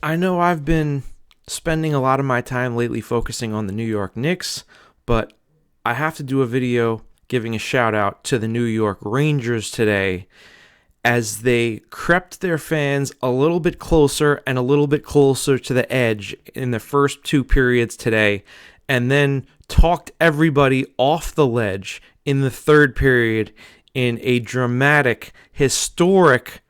I know I've been spending a lot of my time lately focusing on the New York Knicks, but I have to do a video giving a shout out to the New York Rangers today as they crept their fans a little bit closer and a little bit closer to the edge in the first two periods today, and then talked everybody off the ledge in the third period in a dramatic, historic,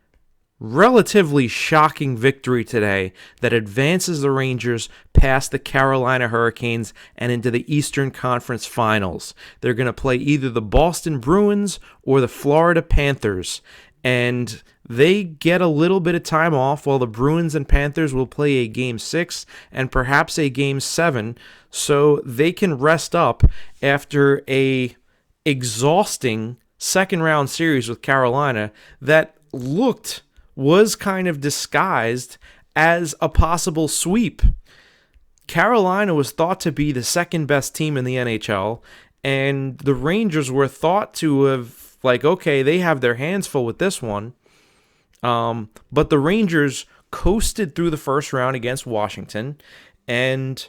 relatively shocking victory today that advances the Rangers past the Carolina Hurricanes and into the Eastern Conference Finals. They're going to play either the Boston Bruins or the Florida Panthers, and they get a little bit of time off while the Bruins and Panthers will play a Game 6 and perhaps a Game 7, so they can rest up after a exhausting second round series with Carolina that was kind of disguised as a possible sweep. Carolina was thought to be the second best team in the NHL, and the Rangers were thought to have, okay, they have their hands full with this one. But the Rangers coasted through the first round against Washington, and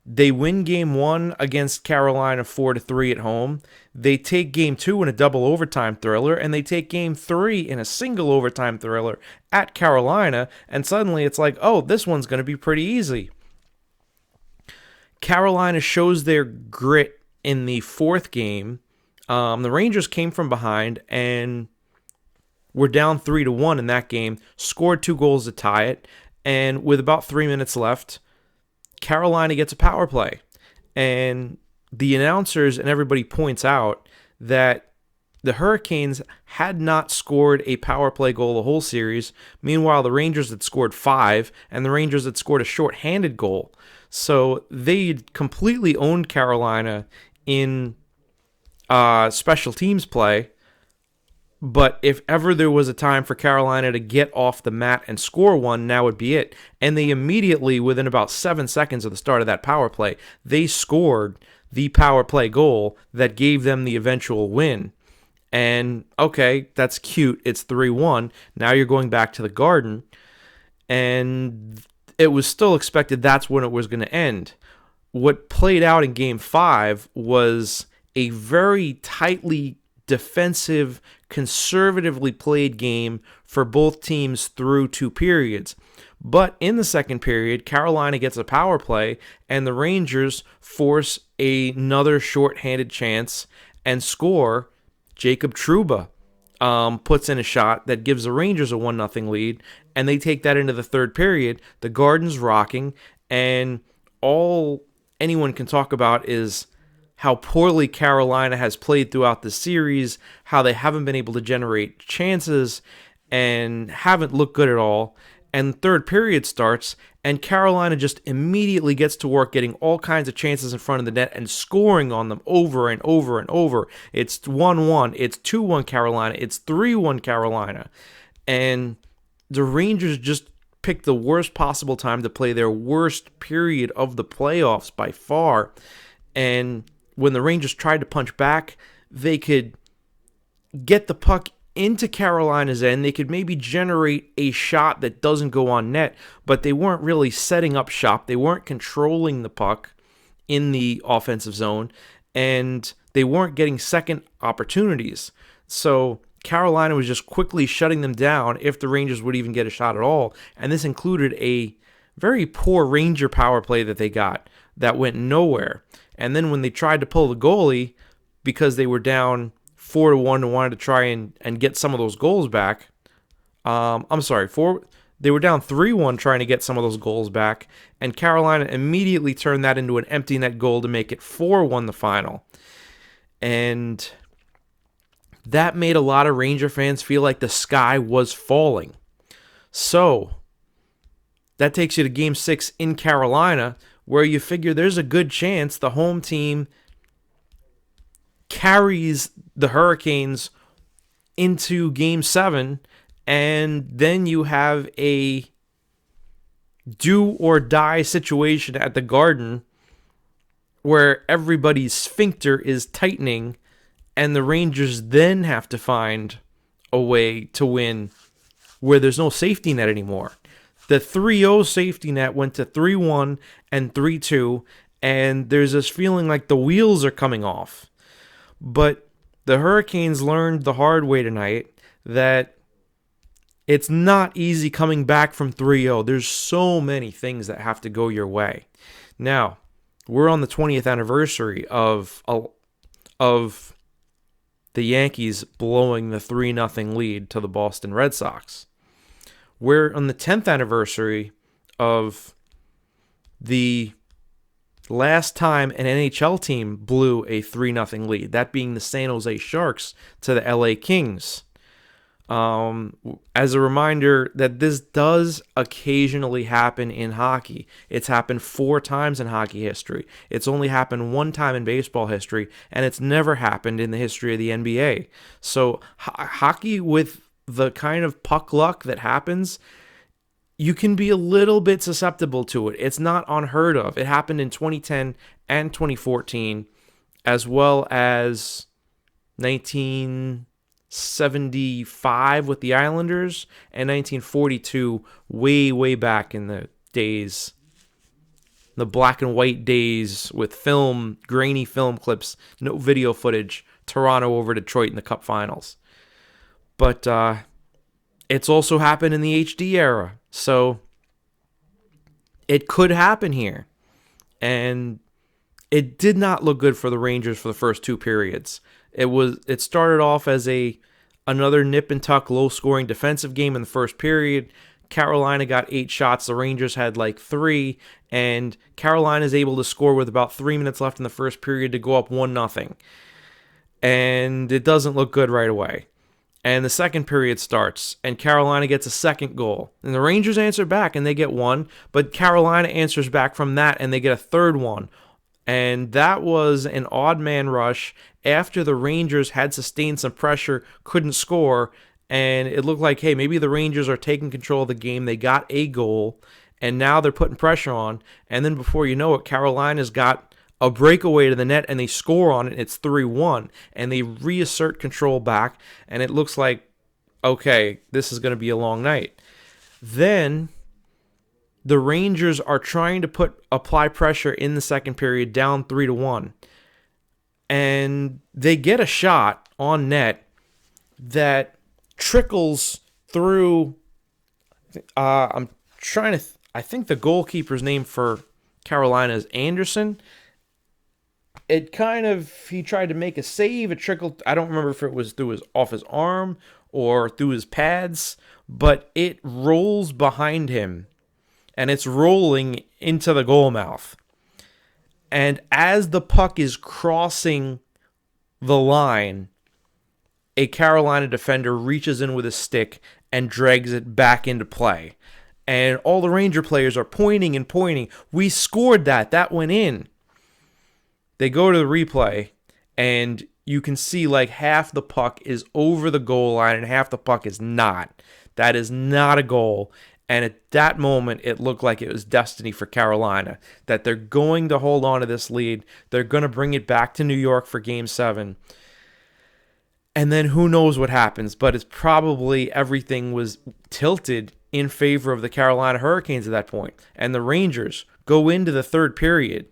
they win game 1 against Carolina 4-3 at home. They take game 2 in a double overtime thriller, and they take game 3 in a single overtime thriller at Carolina, and suddenly it's like, oh, this one's going to be pretty easy. Carolina shows their grit in the fourth game. The Rangers came from behind and were down 3-1 in that game, scored 2 goals to tie it, and with about 3 minutes left, Carolina gets a power play, and the announcers and everybody points out that the Hurricanes had not scored a power play goal the whole series. Meanwhile, the Rangers had scored 5, and the Rangers had scored a shorthanded goal. So they completely owned Carolina in special teams play. But if ever there was a time for Carolina to get off the mat and score one, now would be it. And they immediately, within about 7 seconds of the start of that power play, they scored the power play goal that gave them the eventual win. And, okay, that's cute. It's 3-1. Now you're going back to the Garden. And it was still expected that's when it was going to end. What played out in Game 5 was a very tightly defensive, conservatively played game for both teams through 2 periods. But in the second period, Carolina gets a power play, and the Rangers force another shorthanded chance and score. Jacob Trouba puts in a shot that gives the Rangers a 1-0 lead, and they take that into the third period. The Garden's rocking, and all anyone can talk about is how poorly Carolina has played throughout the series, how they haven't been able to generate chances and haven't looked good at all. And third period starts, and Carolina just immediately gets to work getting all kinds of chances in front of the net and scoring on them over and over and over. It's 1-1, it's 2-1 Carolina, it's 3-1 Carolina. And the Rangers just picked the worst possible time to play their worst period of the playoffs by far. And when the Rangers tried to punch back, they could get the puck into Carolina's end. They could maybe generate a shot that doesn't go on net, but they weren't really setting up shop. They weren't controlling the puck in the offensive zone, and they weren't getting second opportunities. So Carolina was just quickly shutting them down if the Rangers would even get a shot at all, and this included a very poor Ranger power play that they got that went nowhere. And then when they tried to pull the goalie, because they were down 4-1 and wanted to try and get some of those goals back. They were down 3-1 trying to get some of those goals back, and Carolina immediately turned that into an empty net goal to make it 4-1 the final. And that made a lot of Ranger fans feel like the sky was falling. So that takes you to Game 6 in Carolina, where you figure there's a good chance the home team carries the Hurricanes into Game 7, and then you have a do-or-die situation at the Garden where everybody's sphincter is tightening, and the Rangers then have to find a way to win where there's no safety net anymore. The 3-0 safety net went to 3-1 and 3-2, and there's this feeling like the wheels are coming off. But the Hurricanes learned the hard way tonight that it's not easy coming back from 3-0. There's so many things that have to go your way. Now, we're on the 20th anniversary of the Yankees blowing the 3-0 lead to the Boston Red Sox. We're on the 10th anniversary of the last time an NHL team blew a 3-0 lead, that being the San Jose Sharks to the LA Kings. As a reminder that this does occasionally happen in hockey. It's happened 4 times in hockey history. It's only happened 1 time in baseball history, and it's never happened in the history of the NBA. So hockey, with the kind of puck luck that happens, you can be a little bit susceptible to it. It's not unheard of. It happened in 2010 and 2014, as well as 1975 with the Islanders and 1942, way back in the days, the black and white days with grainy film clips, no video footage, Toronto over Detroit in the Cup Finals. But it's also happened in the HD era, so it could happen here. And it did not look good for the Rangers for the first 2 periods. It started off as another nip and tuck, low scoring defensive game in the first period. Carolina got 8 shots. The Rangers had like 3, and Carolina is able to score with about 3 minutes left in the first period to go up 1-0. And it doesn't look good right away. And the second period starts, and Carolina gets a second goal. And the Rangers answer back, and they get 1, but Carolina answers back from that, and they get a third one. And that was an odd man rush after the Rangers had sustained some pressure, couldn't score, and it looked like, hey, maybe the Rangers are taking control of the game. They got a goal, and now they're putting pressure on. And then before you know it, Carolina's got a breakaway to the net, and they score on it, and it's 3-1. And they reassert control back, and it looks like, okay, this is going to be a long night. Then the Rangers are trying to apply pressure in the second period, down 3-1. And they get a shot on net that trickles through. I think the goalkeeper's name for Carolina is Anderson. He tried to make a save. It trickled. I don't remember if it was off his arm or through his pads, but it rolls behind him, and it's rolling into the goal mouth. And as the puck is crossing the line, a Carolina defender reaches in with a stick and drags it back into play. And all the Ranger players are pointing and pointing. We scored that. That went in. They go to the replay, and you can see like half the puck is over the goal line and half the puck is not. That is not a goal. And at that moment, it looked like it was destiny for Carolina, that they're going to hold on to this lead. They're going to bring it back to New York for Game 7. And then who knows what happens, but it's probably everything was tilted in favor of the Carolina Hurricanes at that point. And the Rangers go into the third period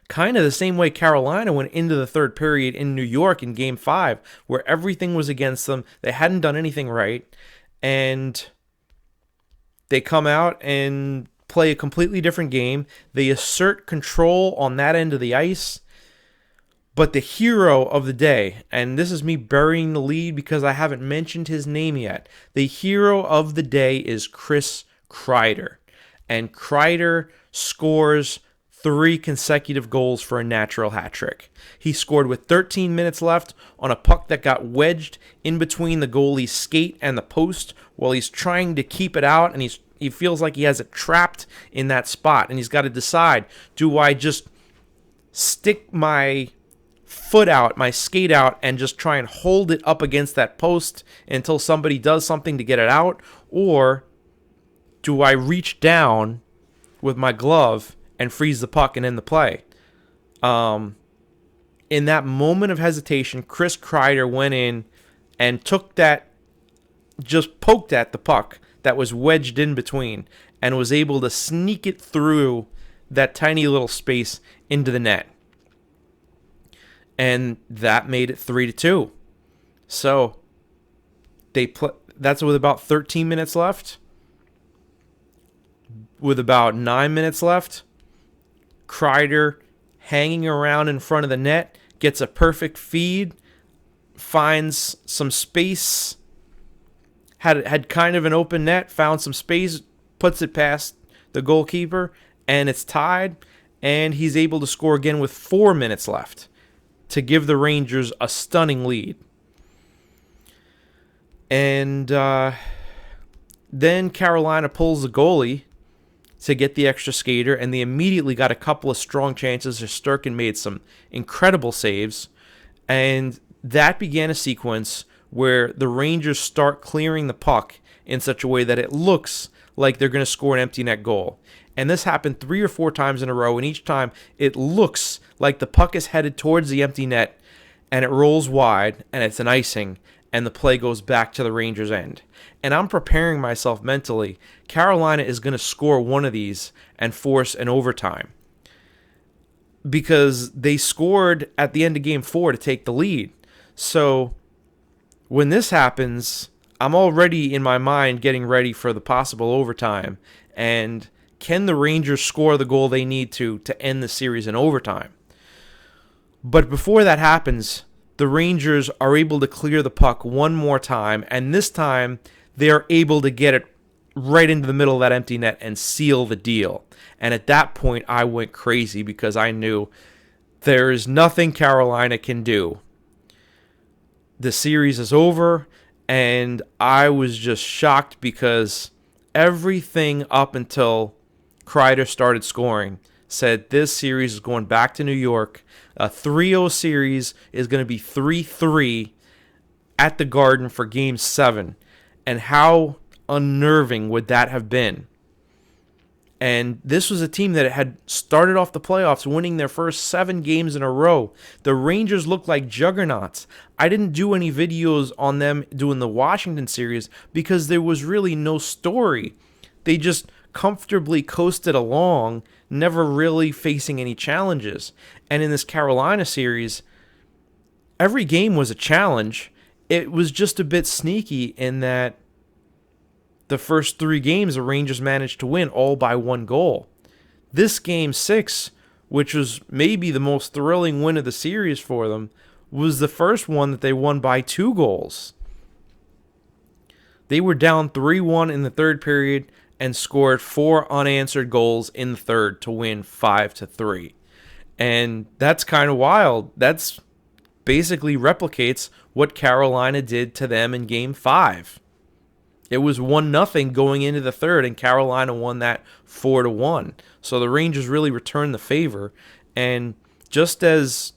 kind of the same way Carolina went into the third period in New York in Game 5, where everything was against them. They hadn't done anything right, and they come out and play a completely different game. They assert control on that end of the ice, but the hero of the day, and this is me burying the lead because I haven't mentioned his name yet, the hero of the day is Chris Kreider, and Kreider scores 3 consecutive goals for a natural hat trick. He scored with 13 minutes left on a puck that got wedged in between the goalie's skate and the post while he's trying to keep it out, and he feels like he has it trapped in that spot, and he's got to decide, do I just stick my foot out, my skate out, and just try and hold it up against that post until somebody does something to get it out, or do I reach down with my glove and freeze the puck and end the play? In that moment of hesitation, Chris Kreider went in and just poked at the puck that was wedged in between and was able to sneak it through that tiny little space into the net. And that made it 3-2. So that's with about 13 minutes left. With about 9 minutes left, Kreider hanging around in front of the net, gets a perfect feed, finds some space, had kind of an open net, found some space, puts it past the goalkeeper, and it's tied, and he's able to score again with 4 minutes left to give the Rangers a stunning lead. And then Carolina pulls the goalie to get the extra skater, and they immediately got a couple of strong chances. Shesterkin made some incredible saves, and that began a sequence where the Rangers start clearing the puck in such a way that it looks like they're going to score an empty net goal. And this happened 3 or 4 times in a row, and each time it looks like the puck is headed towards the empty net, and it rolls wide, and it's an icing, and the play goes back to the Rangers' end. And I'm preparing myself mentally. Carolina is going to score one of these and force an overtime, because they scored at the end of Game 4 to take the lead. So when this happens, I'm already in my mind getting ready for the possible overtime. And can the Rangers score the goal they need to end the series in overtime? But before that happens, the Rangers are able to clear the puck one more time, and this time they are able to get it right into the middle of that empty net and seal the deal. And at that point, I went crazy because I knew there is nothing Carolina can do. The series is over, and I was just shocked because everything up until Kreider started scoring said this series is going back to New York. A 3-0 series is going to be 3-3 at the Garden for Game 7. And how unnerving would that have been? And this was a team that had started off the playoffs winning their first 7 games in a row. The Rangers looked like juggernauts. I didn't do any videos on them doing the Washington series because there was really no story. They just comfortably coasted along, never really facing any challenges. And in this Carolina series, every game was a challenge. It was just a bit sneaky in that the first 3 games the Rangers managed to win all by 1 goal. This Game 6, which was maybe the most thrilling win of the series for them, was the first one that they won by 2 goals. They were down 3-1 in the third period and scored 4 unanswered goals in the third to win 5-3. And that's kind of wild. That's basically replicates what Carolina did to them in Game 5. It was 1-0 going into the third, and Carolina won that 4-1. So the Rangers really returned the favor. And just as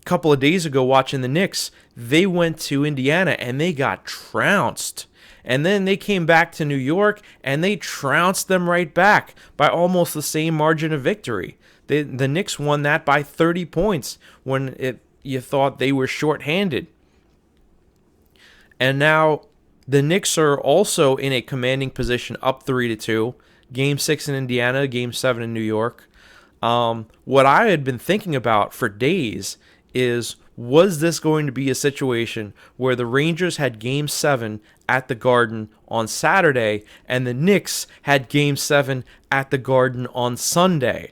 a couple of days ago watching the Knicks, they went to Indiana and they got trounced. And then they came back to New York and they trounced them right back by almost the same margin of victory. The Knicks won that by 30 points when you thought they were shorthanded. And now the Knicks are also in a commanding position, up 3-2. Game 6 in Indiana, Game 7 in New York. What I had been thinking about for days is, was this going to be a situation where the Rangers had Game 7 at the Garden on Saturday and the Knicks had Game 7 at the Garden on Sunday?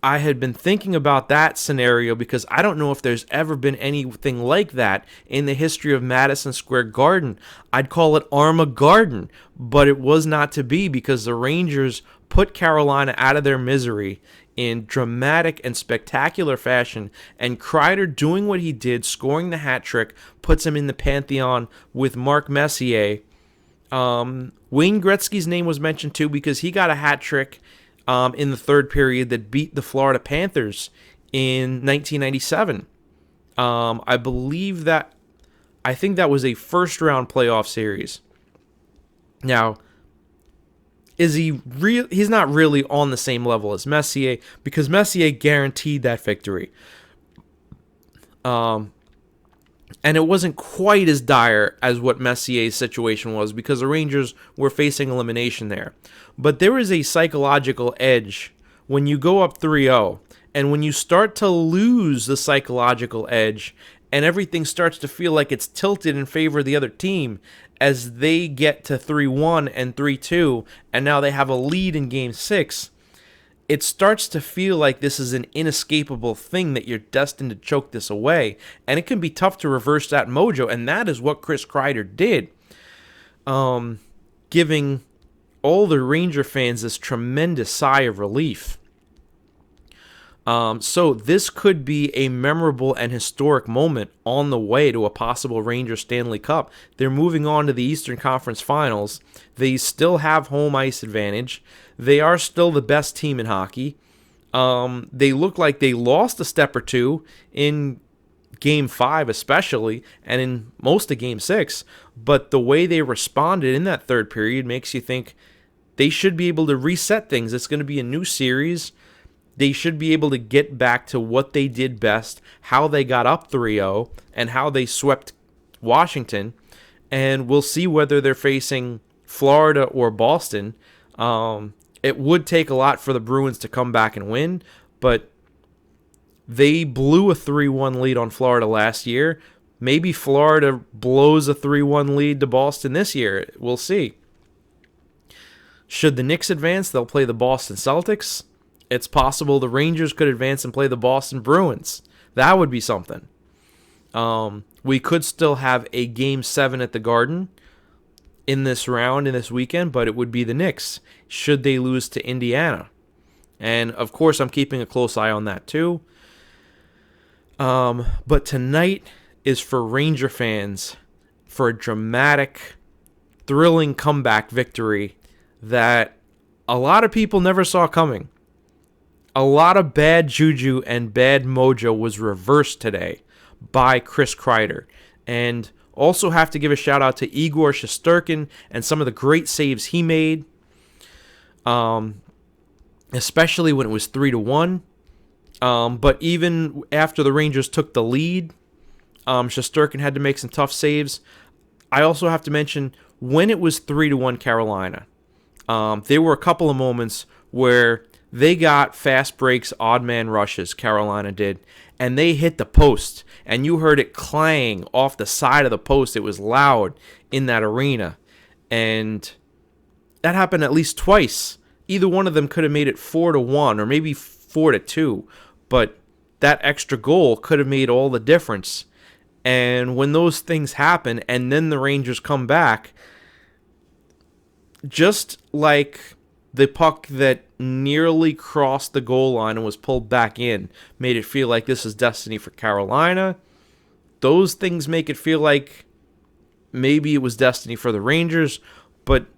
I had been thinking about that scenario because I don't know if there's ever been anything like that in the history of Madison Square Garden. I'd call it Armageddon, but it was not to be because the Rangers put Carolina out of their misery in dramatic and spectacular fashion, and Kreider doing what he did, scoring the hat trick, puts him in the pantheon with Mark Messier. Wayne Gretzky's name was mentioned too because he got a hat trick in the third period that beat the Florida Panthers in 1997. I think that was a first-round playoff series. Now, is he real? He's not really on the same level as Messier because Messier guaranteed that victory. And And it wasn't quite as dire as what Messier's situation was because the Rangers were facing elimination there. But there is a psychological edge when you go up 3-0, and when you start to lose the psychological edge and everything starts to feel like it's tilted in favor of the other team as they get to 3-1 and 3-2, and now they have a lead in Game 6, it starts to feel like this is an inescapable thing that you're destined to choke this away. And it can be tough to reverse that mojo, and that is what Chris Kreider did, giving all the Ranger fans this tremendous sigh of relief. So this could be a memorable and historic moment on the way to a possible Ranger Stanley Cup. They're moving on to the Eastern Conference Finals. They still have home ice advantage. They are still the best team in hockey. They look like they lost a step or two in Game 5 especially, and in most of Game 6. But the way they responded in that third period makes you think they should be able to reset things. It's going to be a new series. They should be able to get back to what they did best, how they got up 3-0, and how they swept Washington. And we'll see whether they're facing Florida or Boston. It would take a lot for the Bruins to come back and win, but they blew a 3-1 lead on Florida last year. Maybe Florida blows a 3-1 lead to Boston this year. We'll see. Should the Knicks advance, they'll play the Boston Celtics. It's possible the Rangers could advance and play the Boston Bruins. That would be something. We could still have a Game 7 at the Garden in this round, in this weekend, but it would be the Knicks, should they lose to Indiana. And, of course, I'm keeping a close eye on that, too. But tonight is for Ranger fans for a dramatic, thrilling comeback victory that a lot of people never saw coming. A lot of bad juju and bad mojo was reversed today by Chris Kreider. And also have to give a shout out to Igor Shesterkin and some of the great saves he made, especially when it was 3-1. But even after the Rangers took the lead, Shesterkin had to make some tough saves. I also have to mention when it was 3-1 Carolina, there were a couple of moments where they got fast breaks, odd man rushes, Carolina did, and they hit the post, and you heard it clang off the side of the post. It was loud in that arena, and that happened at least twice. Either one of them could have made it 4-1 or maybe 4-2, but that extra goal could have made all the difference. And when those things happen, and then the Rangers come back, just like the puck that nearly crossed the goal line and was pulled back in made it feel like this is destiny for Carolina, those things make it feel like maybe it was destiny for the Rangers. But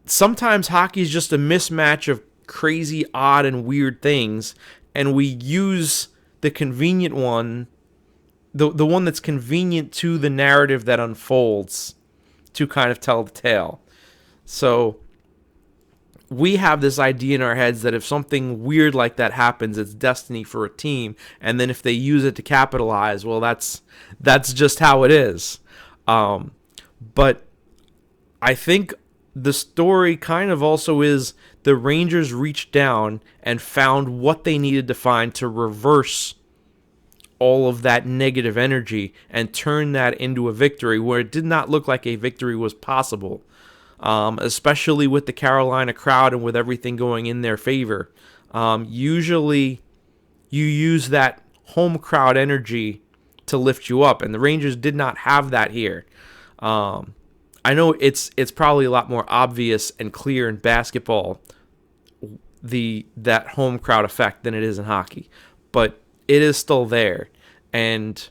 sometimes hockey is just a mismatch of crazy, odd, and weird things, and we use the convenient one, the one that's convenient to the narrative that unfolds, to kind of tell the tale. So we have this idea in our heads that if something weird like that happens, it's destiny for a team, and then if they use it to capitalize, well, that's just how it is. But I think the story kind of also is the Rangers reached down and found what they needed to find to reverse all of that negative energy and turn that into a victory where it did not look like a victory was possible. Especially with the Carolina crowd and with everything going in their favor. Usually you use that home crowd energy to lift you up, and the Rangers did not have that here. I know it's probably a lot more obvious and clear in basketball, that home crowd effect, than it is in hockey, but it is still there. And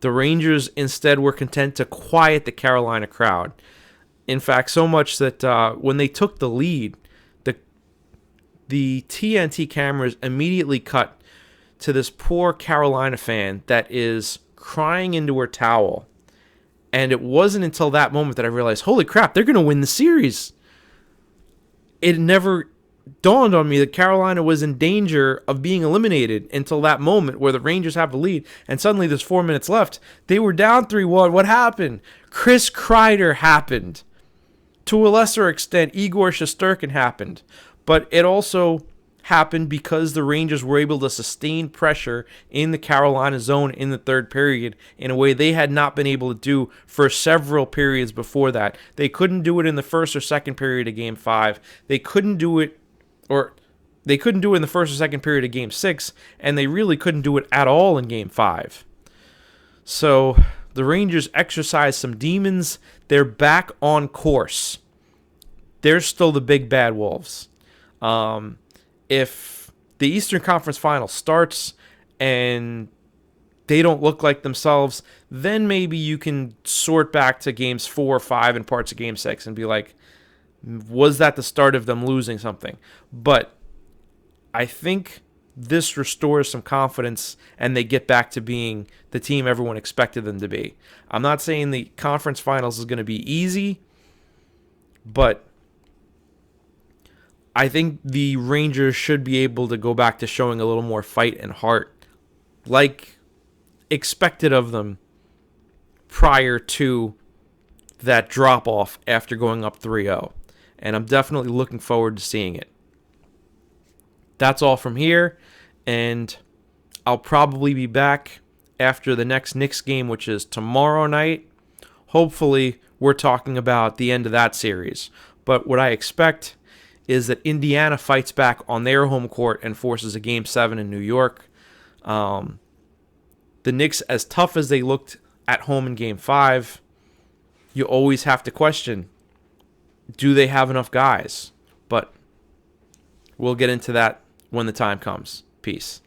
the Rangers instead were content to quiet the Carolina crowd. In fact, so much that when they took the lead, the TNT cameras immediately cut to this poor Carolina fan that is crying into her towel. And it wasn't until that moment that I realized, holy crap, they're going to win the series. It never dawned on me that Carolina was in danger of being eliminated until that moment where the Rangers have the lead, and suddenly there's 4 minutes left. They were down 3-1. What happened? Chris Kreider happened. To a lesser extent, Igor Shesterkin happened. But it also happened because the Rangers were able to sustain pressure in the Carolina zone in the third period in a way they had not been able to do for several periods before that. They couldn't do it in the first or second period of Game 5. They couldn't do it in the first or second period of Game 6, and they really couldn't do it at all in Game 5. So the Rangers exercised some demons. They're back on course. They're still the big bad wolves. If the Eastern Conference Final starts and they don't look like themselves, then maybe you can sort back to Games 4, 5, and parts of Game 6 and be like, was that the start of them losing something? But I think this restores some confidence and they get back to being the team everyone expected them to be. I'm not saying the conference finals is going to be easy, but I think the Rangers should be able to go back to showing a little more fight and heart, like expected of them prior to that drop-off after going up 3-0. And I'm definitely looking forward to seeing it. That's all from here, and I'll probably be back after the next Knicks game, which is tomorrow night. Hopefully, we're talking about the end of that series. But what I expect is that Indiana fights back on their home court and forces a Game 7 in New York. The Knicks, as tough as they looked at home in Game 5, you always have to question, do they have enough guys? But we'll get into that when the time comes. Peace.